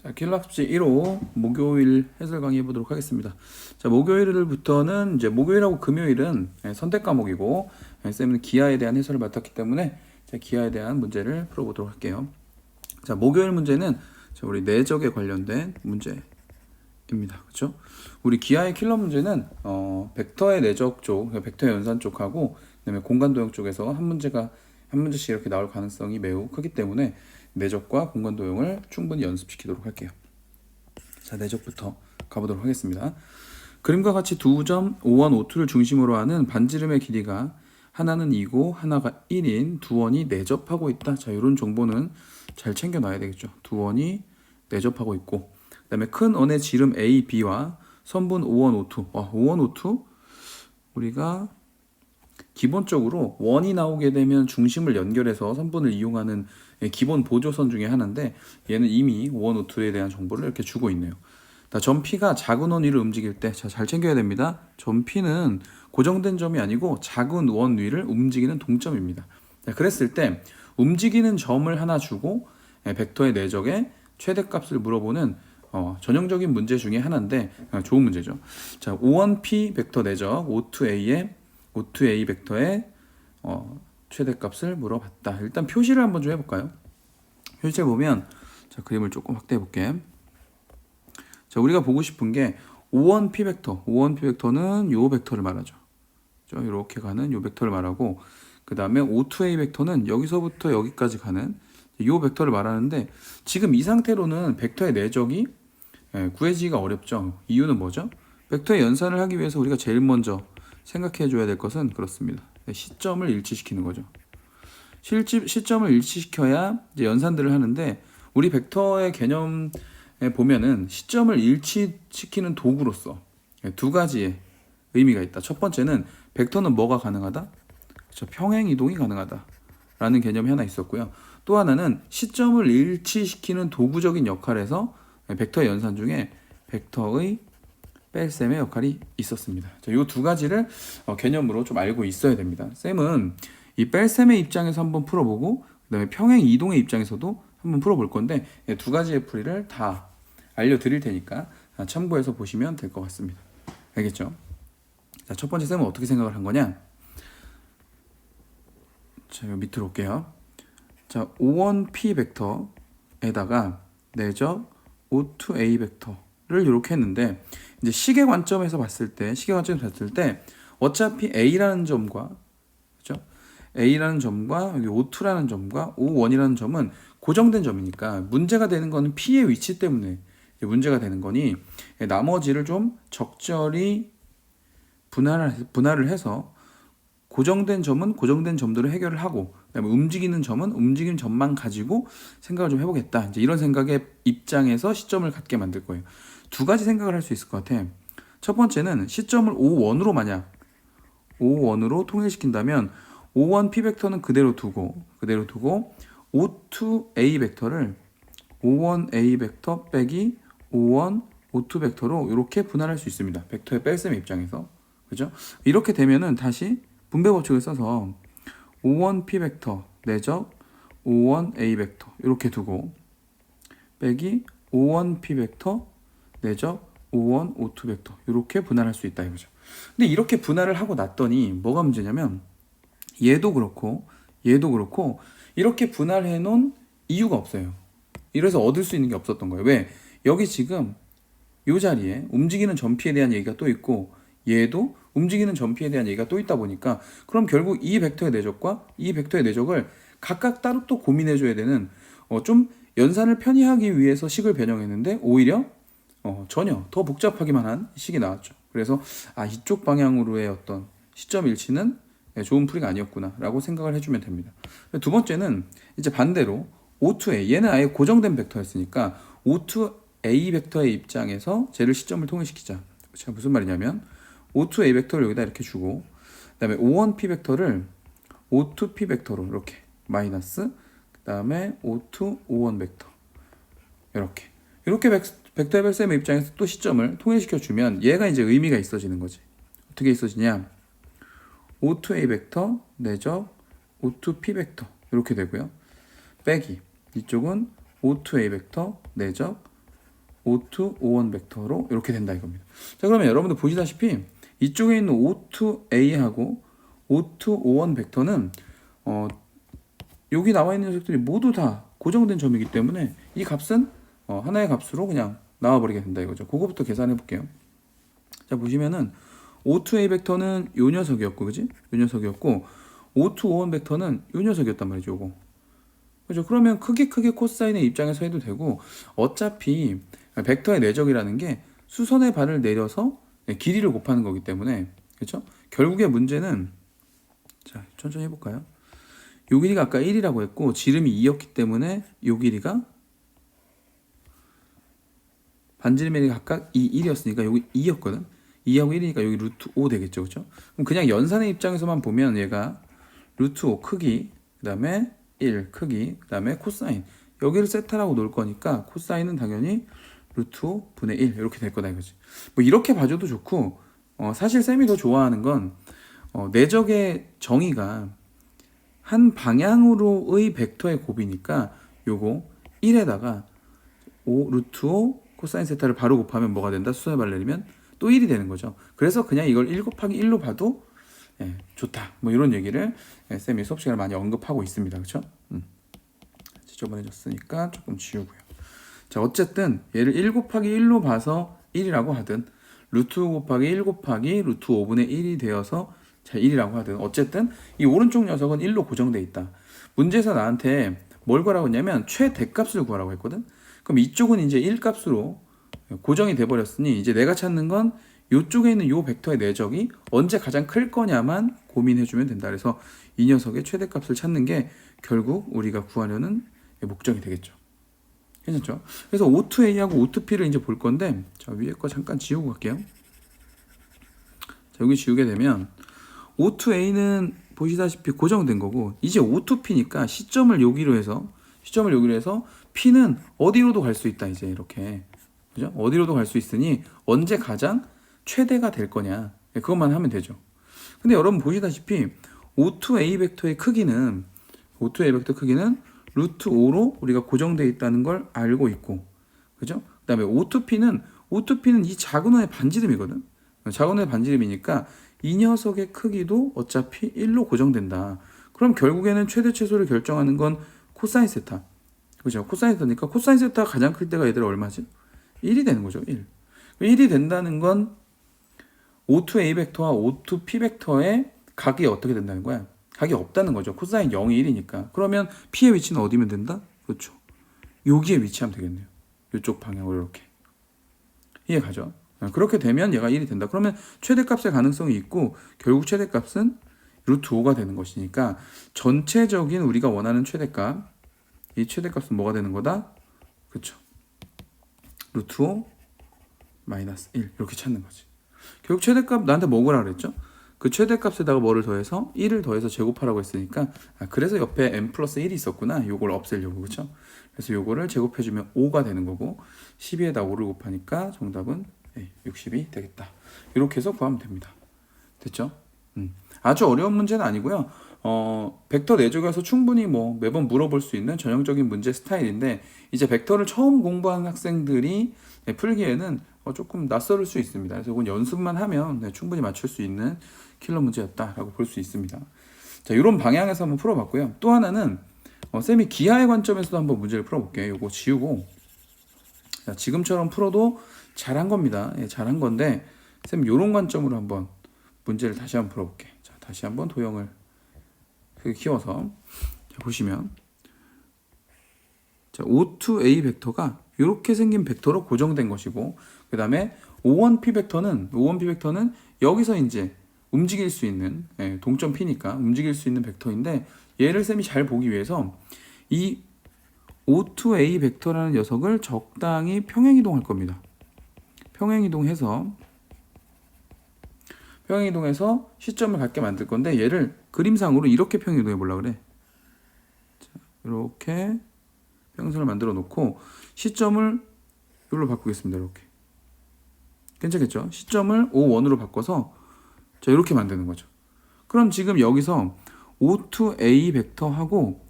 자, 킬러학습지 1호 목요일 해설 강의 해보도록 하겠습니다. 자, 목요일부터는 이제 목요일하고 금요일은 선택 과목이고 쌤은 기하에 대한 해설을 맡았기 때문에 기하에 대한 문제를 풀어보도록 할게요. 자, 목요일 문제는 우리 내적에 관련된 문제입니다. 그렇죠? 우리 기하의 킬러 문제는 벡터의 내적 쪽, 벡터의 연산 쪽하고 그다음에 공간 도형 쪽에서 한 문제씩 이렇게 나올 가능성이 매우 크기 때문에 내적과 공간 도형을 충분히 연습시키도록 할게요. 자, 내적부터 가보도록 하겠습니다. 그림과 같이 두 점 O1, O2를 중심으로 하는 반지름의 길이가 하나는 2고 하나가 1인 두 원이 내접하고 있다. 자, 이런 정보는 잘 챙겨놔야 되겠죠. 두 원이 내접하고 있고, 그 다음에 큰 원의 지름 A, B와 선분 O1, O2. O1, O2 우리가 기본적으로 원이 나오게 되면 중심을 연결해서 선분을 이용하는 기본 보조선 중에 하나인데, 얘는 이미 O1, O2에 대한 정보를 이렇게 주고 있네요. 점 P가 작은 원 위를 움직일 때, 잘 챙겨야 됩니다. 점 P는 고정된 점이 아니고 작은 원 위를 움직이는 동점입니다. 그랬을 때 움직이는 점을 하나 주고 벡터의 내적의 최대값을 물어보는 전형적인 문제 중에 하나인데 좋은 문제죠. 자, O1P 벡터 내적 O2A 벡터의 최대값을 물어봤다. 일단 표시를 한번 좀 해볼까요? 표시를 보면, 자, 그림을 조금 확대해 볼게. 자, 우리가 보고 싶은 게 O1P 벡터는 요 벡터를 말하죠. 이렇게 가는 요 벡터를 말하고, 그 다음에 O2A 벡터는 여기서부터 여기까지 가는 요 벡터를 말하는데, 지금 이 상태로는 벡터의 내적이 구해지기가 어렵죠. 이유는 뭐죠? 벡터의 연산을 하기 위해서 우리가 제일 먼저 생각해 줘야 될 것은 그렇습니다. 시점을 일치시키는 거죠. 시점을 일치시켜야 이제 연산들을 하는데, 우리 벡터의 개념에 보면은 시점을 일치시키는 도구로서 두 가지의 의미가 있다. 첫 번째는 벡터는 뭐가 가능하다? 그렇죠. 평행 이동이 가능하다 라는 개념이 하나 있었고요. 또 하나는 시점을 일치시키는 도구적인 역할에서 벡터의 연산 중에 벡터의 뺄셈의 역할이 있었습니다. 이 두 가지를 개념으로 좀 알고 있어야 됩니다. 쌤은 이 뺄셈의 입장에서 한번 풀어보고, 그 다음에 평행 이동의 입장에서도 한번 풀어볼 건데, 두 가지의 풀이를 다 알려드릴 테니까 참고해서 보시면 될 것 같습니다. 알겠죠? 자, 첫 번째 쌤은 어떻게 생각을 한 거냐? 자, 여기 밑으로 올게요. 자, O1P 벡터에다가 내적 O2A 벡터를 이렇게 했는데, 이제 시계 관점에서 봤을 때 어차피 A라는 점과, 그렇죠? A라는 점과 여기 O2라는 점과 O1이라는 점은 고정된 점이니까 문제가 되는 거는 P의 위치 때문에 문제가 되는 거니, 나머지를 좀 적절히 분할을 해서 고정된 점은 고정된 점들을 해결을 하고, 그다음에 움직이는 점은 움직이는 점만 가지고 생각을 좀 해보겠다. 이제 이런 생각의 입장에서 시점을 갖게 만들 거예요. 두 가지 생각을 할 수 있을 것 같아. 첫 번째는 시점을 O1으로 만약 O1으로 통일시킨다면 O1P 벡터는 그대로 두고 O2A 벡터를 O1A 벡터 빼기 O1 O2 벡터로 이렇게 분할할 수 있습니다. 벡터의 뺄셈 입장에서. 그죠? 이렇게 되면은 다시 분배 법칙을 써서 O1P 벡터 내적 O1A 벡터 이렇게 두고 빼기 O1P 벡터 내적 O1 O2 벡터 이렇게 분할할 수 있다 이거죠. 근데 이렇게 분할을 하고 났더니 뭐가 문제냐면, 얘도 그렇고 이렇게 분할해 놓은 이유가 없어요. 이래서 얻을 수 있는 게 없었던 거예요. 왜? 여기 지금 이 자리에 움직이는 점피에 대한 얘기가 또 있고, 얘도 움직이는 점피에 대한 얘기가 또 있다 보니까, 그럼 결국 이 벡터의 내적과 이 벡터의 내적을 각각 따로 또 고민해 줘야 되는, 좀 연산을 편의하기 위해서 식을 변형했는데 오히려 전혀 더 복잡하기만 한 식이 나왔죠. 그래서 이쪽 방향으로의 어떤 시점 일치는 좋은 풀이가 아니었구나 라고 생각을 해주면 됩니다. 두 번째는 이제 반대로 O2A, 얘는 아예 고정된 벡터였으니까 O2A 벡터의 입장에서 쟤를 시점을 통일시키자. 제가 무슨 말이냐면, O2A 벡터를 여기다 이렇게 주고, 그 다음에 O1P 벡터를 O2P 벡터로 이렇게 마이너스, 그 다음에 O2, O1 벡터 이렇게 벡터의 뺄셈의 입장에서 또 시점을 통일시켜 주면 얘가 이제 의미가 있어지는 거지. 어떻게 있어지냐? O2A 벡터 내적 O2P 벡터 이렇게 되고요. 빼기 이쪽은 O2A 벡터 내적 O2, O1 벡터로 이렇게 된다 이겁니다. 자, 그러면 여러분들 보시다시피 이쪽에 있는 O2A하고 O2, O1 벡터는 여기 나와 있는 녀석들이 모두 다 고정된 점이기 때문에 이 값은 하나의 값으로 그냥 나와버리게 된다 이거죠. 그거부터 계산해 볼게요. 자, 보시면은 O2A 벡터는 요 녀석이었고, 그지? 요 녀석이었고, O2, O1 벡터는 요 녀석이었단 말이죠, 요거. 그죠? 그러면 크게 코사인의 입장에서 해도 되고, 어차피 벡터의 내적이라는 게 수선의 반을 내려서 길이를 곱하는 거기 때문에, 그렇죠? 결국에 문제는, 자, 천천히 해볼까요? 요 길이가 아까 1이라고 했고, 지름이 2였기 때문에 요 길이가 반지름이 각각 1이었으니까 여기 2였거든. 2하고 1이니까 여기 루트 5 되겠죠, 그렇죠? 그럼 그냥 연산의 입장에서만 보면 얘가 루트 5 크기, 그 다음에 1 크기, 그 다음에 코사인 여기를 세타라고 놓을 거니까 코사인은 당연히 루트 5 분의 1 이렇게 될 거다 이거지. 뭐 이렇게 봐줘도 좋고 사실 쌤이 더 좋아하는 건 내적의 정의가 한 방향으로의 벡터의 곱이니까 요거 1에다가 5 루트 5 코사인 세타를 바로 곱하면 뭐가 된다? 수선의 반을 내리면 또 1이 되는 거죠. 그래서 그냥 이걸 1 곱하기 1로 봐도 좋다. 뭐 이런 얘기를 쌤이 수업 시간에 많이 언급하고 있습니다. 그렇죠? 지저분해졌으니까 조금 지우고요. 자, 어쨌든 얘를 1 곱하기 1로 봐서 1이라고 하든 루트 5 곱하기 1 곱하기 루트 5분의 1이 되어서 자 1이라고 하든 어쨌든 이 오른쪽 녀석은 1로 고정돼 있다. 문제에서 나한테 뭘 구하라고 했냐면 최대값을 구하라고 했거든. 그럼 이쪽은 이제 1 값으로 고정이 돼 버렸으니 이제 내가 찾는 건 이쪽에 있는 이 벡터의 내적이 언제 가장 클 거냐만 고민해 주면 된다. 그래서 이 녀석의 최대값을 찾는 게 결국 우리가 구하려는 목적이 되겠죠. 괜찮죠? 그래서 O2A하고 O2P를 이제 볼 건데 자, 위에 거 잠깐 지우고 갈게요. 자, 여기 지우게 되면 O2A는 보시다시피 고정된 거고 이제 O2P니까 시점을 여기로 해서 P는 어디로도 갈 수 있다. 이제 이렇게 그죠? 어디로도 갈 수 있으니 언제 가장 최대가 될 거냐 그것만 하면 되죠. 근데 여러분 보시다시피 O2A 벡터의 크기는 루트 5로 우리가 고정되어 있다는 걸 알고 있고 그죠? 그 다음에 O2P는 이 작은 원의 반지름이거든. 작은 원의 반지름이니까 이 녀석의 크기도 어차피 1로 고정된다. 그럼 결국에는 최대 최소를 결정하는 건 코사인 세타. 그죠? 코사인 세타니까 코사인 세타가 가장 클 때가 얘들아 얼마지? 1이 되는 거죠. 1이 된다는 건 O2A 벡터와 O2P 벡터의 각이 어떻게 된다는 거야? 각이 없다는 거죠. 코사인 0이 1이니까. 그러면 P의 위치는 어디면 된다? 그렇죠. 여기에 위치하면 되겠네요. 이쪽 방향으로 이렇게. 이해가죠? 그렇게 되면 얘가 1이 된다. 그러면 최대값의 가능성이 있고 결국 최대값은 루트 5가 되는 것이니까 전체적인 우리가 원하는 최대값 이 최대값은 뭐가 되는 거다? 그렇죠. 루트 5 마이너스 1 이렇게 찾는 거지. 결국 최대값 나한테 뭐 구하라 그랬죠? 그 최대값에다가 뭐를 더해서 1을 더해서 제곱하라고 했으니까 그래서 옆에 n 플러스 1이 있었구나. 요걸 없애려고 그렇죠? 그래서 요거를 제곱해주면 5가 되는 거고 12에다 5를 곱하니까 정답은 60이 되겠다. 이렇게 해서 구하면 됩니다. 됐죠? 아주 어려운 문제는 아니고요. 벡터 내적에서 충분히 뭐 매번 물어볼 수 있는 전형적인 문제 스타일인데 이제 벡터를 처음 공부하는 학생들이 풀기에는 조금 낯설을 수 있습니다. 그래서 이건 연습만 하면 충분히 맞출 수 있는 킬러 문제였다라고 볼 수 있습니다. 자, 이런 방향에서 한번 풀어봤고요. 또 하나는 쌤이 기하의 관점에서도 한번 문제를 풀어볼게요. 이거 지우고 자, 지금처럼 풀어도 잘한 겁니다. 잘한 건데 쌤 이런 관점으로 한번 문제를 다시 한번 풀어볼게. 자, 다시 한번 도형을 크게 키워서 자, 보시면 자, O2A 벡터가 이렇게 생긴 벡터로 고정된 것이고 그 다음에 O1P 벡터는 여기서 이제 움직일 수 있는 동점 P니까 움직일 수 있는 벡터인데 얘를 쌤이 잘 보기 위해서 이 O2A 벡터라는 녀석을 적당히 평행이동할 겁니다. 평행이동해서 시점을 갖게 만들 건데 얘를 그림상으로 이렇게 평행이동해 보려고 그래. 자, 이렇게 평선을 만들어 놓고 시점을 이걸로 바꾸겠습니다. 이렇게. 괜찮겠죠? 시점을 O1으로 바꿔서 자, 이렇게 만드는 거죠. 그럼 지금 여기서 O2A 벡터하고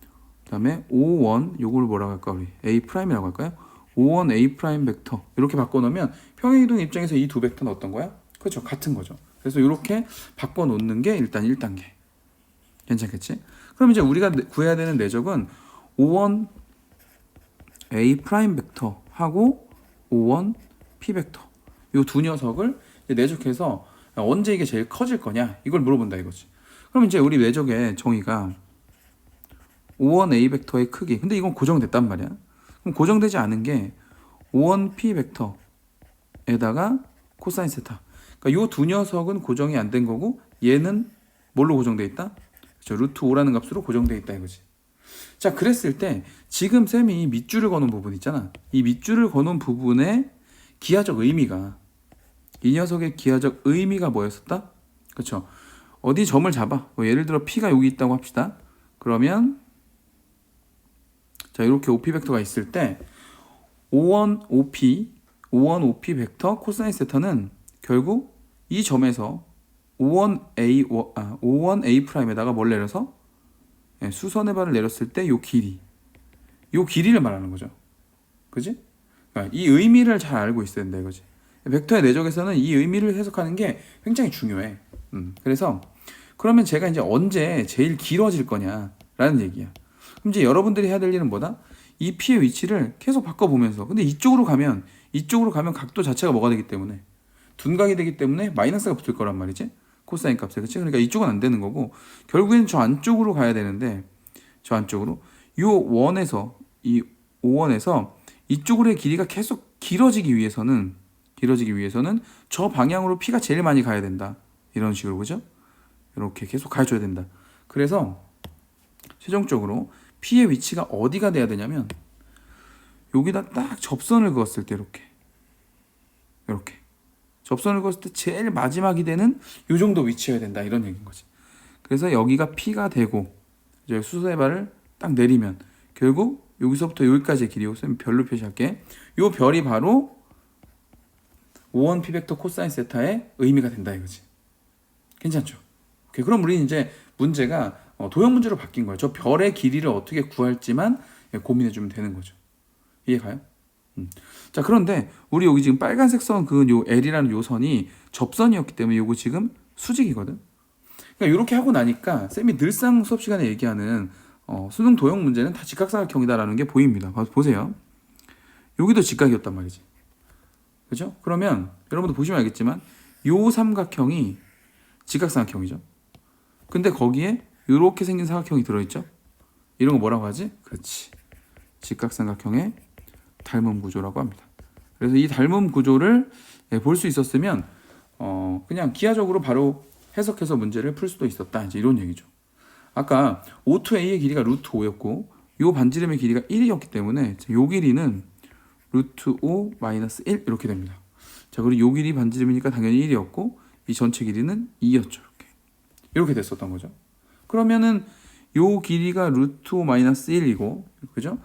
그다음에 O1 요걸 뭐라고 할까 우리 A 프라임이라고 할까요? O1 A 프라임 벡터 이렇게 바꿔놓으면 평행이동 입장에서 이 두 벡터는 어떤 거야? 그렇죠, 같은 거죠. 그래서 이렇게 바꿔놓는 게 일단 1단계. 괜찮겠지? 그럼 이제 우리가 구해야 되는 내적은 O1 A 프라임 벡터하고 O1 P 벡터 이 두 녀석을 내적해서 언제 이게 제일 커질 거냐 이걸 물어본다 이거지. 그럼 이제 우리 내적의 정의가 O1 A 벡터의 크기, 근데 이건 고정됐단 말이야. 그럼 고정되지 않은 게 O1 P 벡터에다가 코사인 세타. 그러니까 이 두 녀석은 고정이 안 된 거고 얘는 뭘로 고정돼 있다? 그렇죠, 루트 5라는 값으로 고정돼 있다 이거지. 자, 그랬을 때 지금 쌤이 밑줄을 거는 부분 있잖아. 이 밑줄을 거는 부분의 기하적 의미가, 이 녀석의 기하적 의미가 뭐였었다? 그렇죠. 어디 점을 잡아. 뭐 예를 들어 P가 여기 있다고 합시다. 그러면 자, 이렇게 OP 벡터가 있을 때 O1 OP 벡터 코사인 세타는 결국 이 점에서 O1 A 프라임에다가 뭘 내려서 수선의 발을 내렸을 때 요 길이를 말하는 거죠. 그지? 그러니까 이 의미를 잘 알고 있어야 된다 이거지. 벡터의 내적에서는 이 의미를 해석하는 게 굉장히 중요해. 그래서 그러면 제가 이제 언제 제일 길어질 거냐라는 얘기야. 그럼 이제 여러분들이 해야 될 일은 뭐다? 이 P의 위치를 계속 바꿔보면서, 근데 이쪽으로 가면 각도 자체가 뭐가 되기 때문에 둔각이 되기 때문에 마이너스가 붙을 거란 말이지. 코사인 값에. 그치? 그러니까 이쪽은 안 되는 거고 결국에는 저 안쪽으로 가야 되는데, 저 안쪽으로 이 O1에서 이쪽으로의 길이가 계속 길어지기 위해서는 저 방향으로 P가 제일 많이 가야 된다. 이런 식으로, 그죠? 이렇게 계속 가줘야 된다. 그래서 최종적으로 P의 위치가 어디가 돼야 되냐면 여기다 딱 접선을 그었을 때 이렇게 접선을 그었을 때 제일 마지막이 되는 요 정도 위치여야 된다 이런 얘기인 거지. 그래서 여기가 P가 되고 이제 수소의 발을 딱 내리면 결국 여기서부터 여기까지의 길이, 쌤 별로 표시할게. 요 별이 바로 O1 P 벡터 코사인 세타의 의미가 된다 이거지. 괜찮죠? 오케이. 그럼 우리는 이제 문제가 도형 문제로 바뀐 거예요. 저 별의 길이를 어떻게 구할지만 고민해주면 되는 거죠. 이해가요? 자, 그런데 우리 여기 지금 빨간색 선 그은 요 L이라는 요 선이 접선이었기 때문에 요거 지금 수직이거든. 그러니까 이렇게 하고 나니까 쌤이 늘상 수업 시간에 얘기하는 수능 도형 문제는 다 직각삼각형이다라는 게 보입니다. 보세요. 여기도 직각이었단 말이지. 그죠? 그러면 여러분도 보시면 알겠지만 요 삼각형이 직각삼각형이죠. 근데 거기에 이렇게 생긴 사각형이 들어있죠. 이런 거 뭐라고 하지? 그렇지, 직각삼각형의 닮음 구조라고 합니다. 그래서 이 닮음 구조를 볼 수 있었으면 그냥 기하적으로 바로 해석해서 문제를 풀 수도 있었다, 이제 이런 얘기죠. 아까 O2A의 길이가 루트 5였고 요 반지름의 길이가 1이었기 때문에 요 길이는 루트 5 마이너스 1 이렇게 됩니다. 자, 그리고 요 길이 반지름이니까 당연히 1이었고 이 전체 길이는 2였죠. 이렇게 됐었던 거죠. 그러면은 요 길이가 루트 5 마이너스 1이고, 그죠?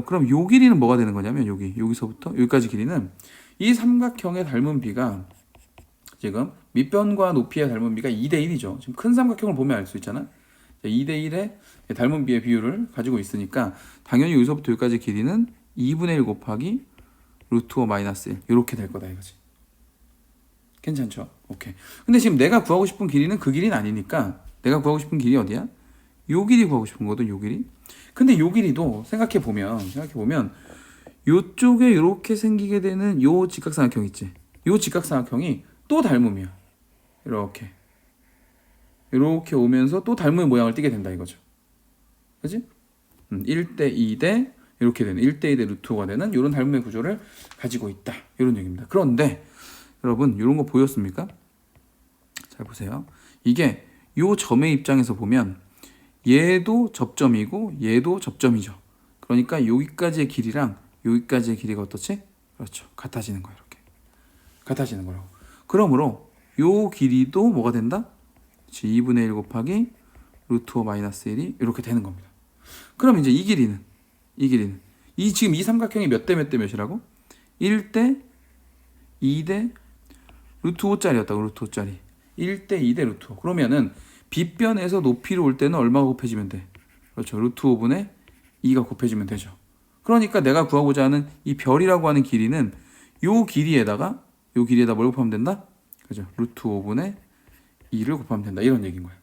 그럼 요 길이는 뭐가 되는 거냐면 여기서부터 여기까지 길이는 이 삼각형의 닮은 비가 지금 밑변과 높이의 닮은 비가 2대 1이죠. 지금 큰 삼각형을 보면 알 수 있잖아. 2대 1의 닮은 비의 비율을 가지고 있으니까 당연히 여기서부터 여기까지 길이는 2분의 1 곱하기 루트 5 마이너스 1 이렇게 될 거다 이거지. 괜찮죠? 오케이. 근데 지금 내가 구하고 싶은 길이는 그 길이는 아니니까 내가 구하고 싶은 길이 어디야? 요 길이 구하고 싶은 거거든, 요 길이. 근데 요 길이도 생각해 보면 요쪽에 이렇게 생기게 되는 요 직각삼각형 있지. 요 직각삼각형이 또 닮음이야. 이렇게 오면서 또 닮음의 모양을 띠게 된다 이거죠. 그지? 1대 2대 이렇게 되는 1대 2대 루트 5가 되는 이런 닮음의 구조를 가지고 있다, 이런 얘기입니다. 그런데 여러분, 이런 거 보였습니까? 잘 보세요. 이게 요 점의 입장에서 보면 얘도 접점이고 얘도 접점이죠. 그러니까 여기까지의 길이랑 여기까지의 길이가 어떻지? 그렇죠, 같아지는 거예요. 이렇게 같아지는 거라고. 그러므로 요 길이도 뭐가 된다? 2분의 1 곱하기 루트 5 마이너스 1이 이렇게 되는 겁니다. 그럼 이제 이 길이는 지금 이 삼각형이 몇 대 몇 대 몇이라고? 1대 2대 루트 5짜리였다고. 루트 5짜리 1대 2대 루트 5. 그러면은 빗변에서 높이로 올 때는 얼마가 곱해지면 돼? 그렇죠, 루트 5분의 2가 곱해지면 되죠. 그러니까 내가 구하고자 하는 이 별이라고 하는 길이는 요 길이에다 뭘 곱하면 된다? 그죠? 루트 5분의 2를 곱하면 된다. 이런 얘기인 거야.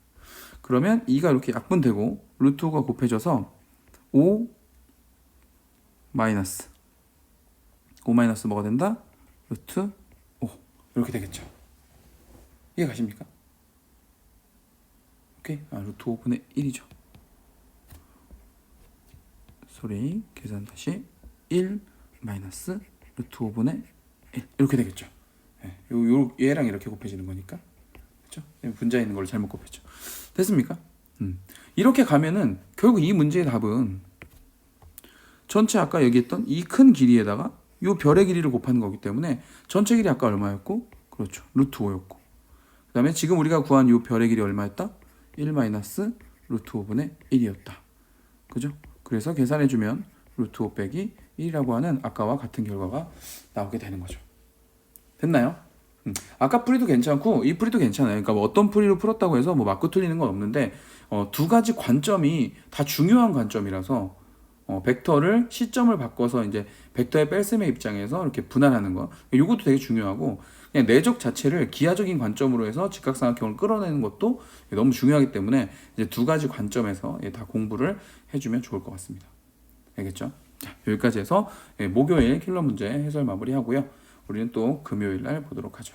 그러면 2가 이렇게 약분되고 루트 5가 곱해져서 5 마이너스 뭐가 된다? 루트 5 이렇게 되겠죠. 이해 가십니까? 오케이. 루트 5분의 1이죠. 계산 다시 1 마이너스 루트 5분의 1 이렇게 되겠죠. 얘랑 이렇게 곱해지는 거니까. 그렇죠? 분자에 있는 걸 잘못 곱했죠. 됐습니까? 이렇게 가면은 결국 이 문제의 답은 전체 아까 얘기했던 이 큰 길이에다가 이 별의 길이를 곱하는 거기 때문에 전체 길이 아까 얼마였고? 그렇죠. 루트 5였고. 그 다음에 지금 우리가 구한 이 별의 길이 얼마였다? 1 마이너스 루트 5분의 1이었다. 그죠? 그래서 계산해주면 루트 5 빼기 1이라고 하는 아까와 같은 결과가 나오게 되는 거죠. 됐나요? 아까 풀이도 괜찮고 이 풀이도 괜찮아요. 그러니까 뭐 어떤 풀이로 풀었다고 해서 뭐 맞고 틀리는 건 없는데 두 가지 관점이 다 중요한 관점이라서 벡터를 시점을 바꿔서 이제 벡터의 뺄셈의 입장에서 이렇게 분할하는 거 이것도 되게 중요하고 그냥 내적 자체를 기하적인 관점으로 해서 직각삼각형을 끌어내는 것도 너무 중요하기 때문에 이제 두 가지 관점에서 다 공부를 해주면 좋을 것 같습니다. 알겠죠? 자, 여기까지 해서 목요일 킬러 문제 해설 마무리하고요. 우리는 또 금요일 날 보도록 하죠.